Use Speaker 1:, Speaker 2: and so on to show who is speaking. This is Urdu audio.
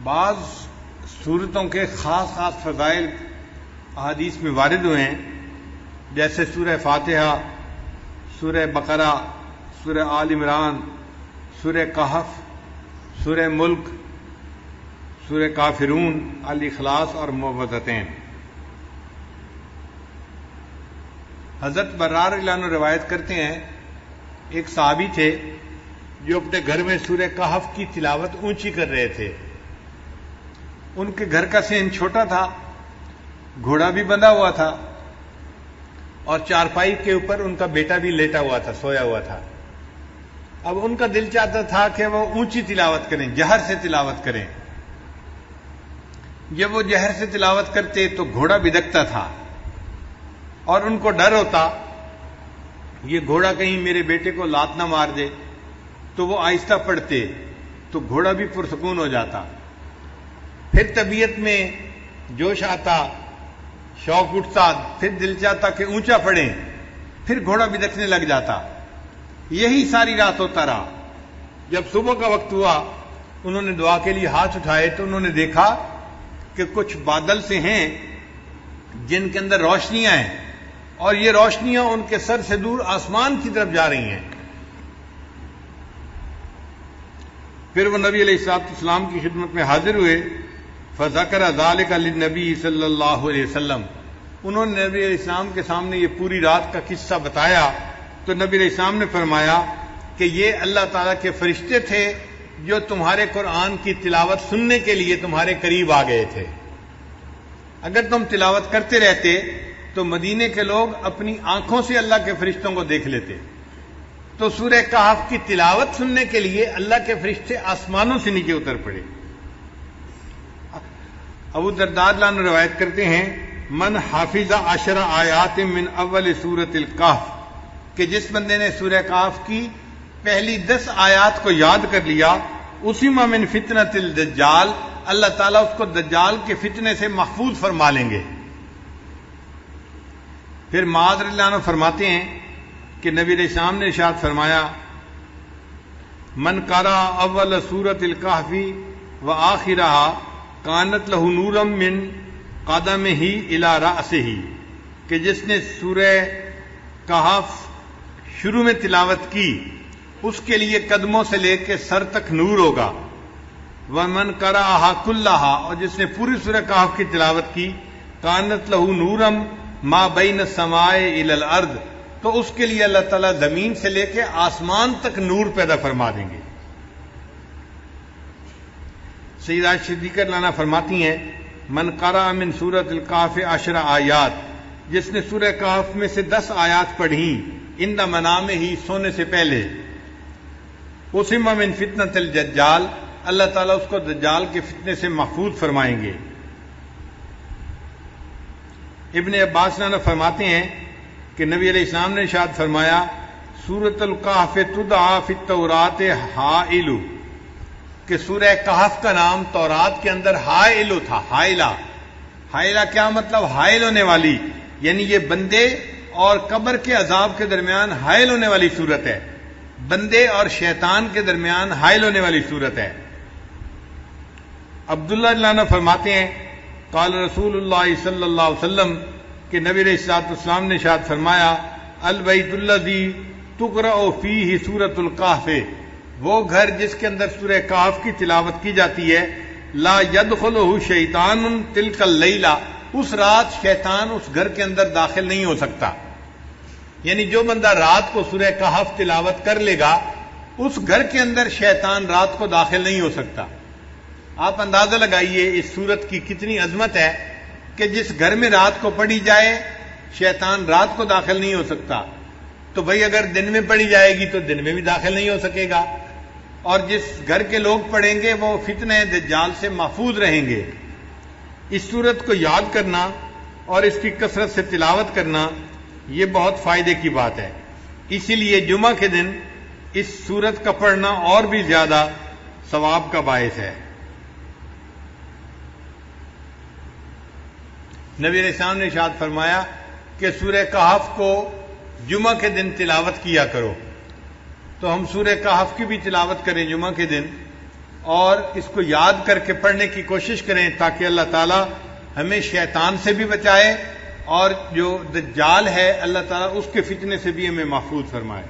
Speaker 1: بعض صورتوں کے خاص خاص فضائل احادیث میں وارد ہوئے ہیں، جیسے سورہ فاتحہ، سورہ بقرہ، سورہ آل عمران، سورہ کہف، سورہ ملک، سورہ کافرون، الاخلاص اور معوذتین۔ حضرت برار رضی اللہ عنہ روایت کرتے ہیں، ایک صحابی تھے جو اپنے گھر میں سورہ کہف کی تلاوت اونچی کر رہے تھے۔ ان کے گھر کا صحن چھوٹا تھا، گھوڑا بھی بندھا ہوا تھا اور چارپائی کے اوپر ان کا بیٹا بھی لیٹا ہوا تھا، سویا ہوا تھا۔ اب ان کا دل چاہتا تھا کہ وہ اونچی تلاوت کریں، جہر سے تلاوت کریں۔ جب وہ جہر سے تلاوت کرتے تو گھوڑا بدکتا تھا اور ان کو ڈر ہوتا یہ گھوڑا کہیں میرے بیٹے کو لات نہ مار دے، تو وہ آہستہ پڑھتے تو گھوڑا بھی پرسکون ہو جاتا۔ پھر طبیعت میں جوش آتا، شوق اٹھتا، پھر دل چاہتا کہ اونچا پڑھیں، پھر گھوڑا بدکنے لگ جاتا۔ یہی ساری رات ہوتا رہا۔ جب صبح کا وقت ہوا، انہوں نے دعا کے لیے ہاتھ اٹھائے تو انہوں نے دیکھا کہ کچھ بادل سے ہیں جن کے اندر روشنیاں ہیں، اور یہ روشنیاں ان کے سر سے دور آسمان کی طرف جا رہی ہیں۔ پھر وہ نبی علیہ السلام کی خدمت میں حاضر ہوئے، فذکر ذلک للنبی صلی اللہ علیہ وسلم۔ انہوں نے نبی علیہ السلام کے سامنے یہ پوری رات کا قصہ بتایا تو نبی علیہ السلام نے فرمایا کہ یہ اللہ تعالیٰ کے فرشتے تھے جو تمہارے قرآن کی تلاوت سننے کے لیے تمہارے قریب آ گئے تھے۔ اگر تم تلاوت کرتے رہتے تو مدینے کے لوگ اپنی آنکھوں سے اللہ کے فرشتوں کو دیکھ لیتے۔ تو سورہ کہف کی تلاوت سننے کے لیے اللہ کے فرشتے آسمانوں سے نیچے اتر پڑے۔ ابو درداء رضی اللہ عنہ روایت کرتے ہیں، من حافظ 10 آیات من اول سورۃ الکہف، کہ جس بندے نے سورہ کہف کی پہلی 10 آیات کو یاد کر لیا، اسم من فتنۃ الدجال، اللہ تعالیٰ اس کو دجال کے فتنے سے محفوظ فرما لیں گے۔ پھر معاذ رضی اللہ عنہ فرماتے ہیں کہ نبی علیہ السلام نے ارشاد فرمایا، من قرأ اول سورۃ الکہف وآخرها کانت لہ نورا من قدمہ الی رأسہ، کہ جس نے سورہ کہف شروع میں تلاوت کی اس کے لیے قدموں سے لے کے سر تک نور ہوگا۔ ومن قرأها کلها، اور جس نے پوری سورہ کہف کی تلاوت کی، کانت لہ نورا ما بین السماء الی الارض، تو اس کے لیے اللہ تعالیٰ زمین سے لے کے آسمان تک نور پیدا فرما دیں گے۔ سیدہ صدیقہ رضی اللہ عنہا فرماتی ہیں، من قرأ من سورۃ الکہف 10 آیات، جس نے سورہ کہف میں سے 10 آیات پڑھیں عند منامہ، سونے سے پہلے، اسم من فتنۃ الدجال، اللہ تعالیٰ اس کو دجال کے فتنے سے محفوظ فرمائیں گے۔ ابن عباس نے فرماتے ہیں کہ نبی علیہ السلام نے ارشاد فرمایا، سورۃ الکہف تدعی فی التوراۃ حائل، کہ سورہ کہف کا نام تورات کے اندر حائل تھا۔ حائلہ کیا مطلب؟ حائل ہونے والی، یعنی یہ بندے اور قبر کے عذاب کے درمیان حائل ہونے والی صورت ہے، بندے اور شیطان کے درمیان حائل ہونے والی صورت ہے۔ عبداللہ رضی اللہ عنہ فرماتے ہیں، قال رسول اللہ صلی اللہ علیہ وسلم، کہ نبی علیہ السلام نے ارشاد فرمایا، البیت الذی تقرأ فیہ سورۃ الکہف، وہ گھر جس کے اندر سورہ کہف کی تلاوت کی جاتی ہے، لا یدخلہ شیطان تلک اللیلہ، اس رات شیطان اس گھر کے اندر داخل نہیں ہو سکتا۔ یعنی جو بندہ رات کو سورہ کہف تلاوت کر لے گا، اس گھر کے اندر شیطان رات کو داخل نہیں ہو سکتا۔ آپ اندازہ لگائیے اس سورت کی کتنی عظمت ہے کہ جس گھر میں رات کو پڑھی جائے شیطان رات کو داخل نہیں ہو سکتا، تو بھئی اگر دن میں پڑھی جائے گی تو دن میں بھی داخل نہیں ہو سکے گا، اور جس گھر کے لوگ پڑھیں گے وہ فتنہ دجال سے محفوظ رہیں گے۔ اس سورت کو یاد کرنا اور اس کی کثرت سے تلاوت کرنا یہ بہت فائدے کی بات ہے، اسی لیے جمعہ کے دن اس سورت کا پڑھنا اور بھی زیادہ ثواب کا باعث ہے۔ نبی علیہ السلام نے ارشاد فرمایا کہ سورہ کہف کو جمعہ کے دن تلاوت کیا کرو، تو ہم سورہ کہف کی بھی تلاوت کریں جمعہ کے دن، اور اس کو یاد کر کے پڑھنے کی کوشش کریں تاکہ اللہ تعالیٰ ہمیں شیطان سے بھی بچائے اور جو دجال ہے اللہ تعالیٰ اس کے فتنے سے بھی ہمیں محفوظ فرمائے۔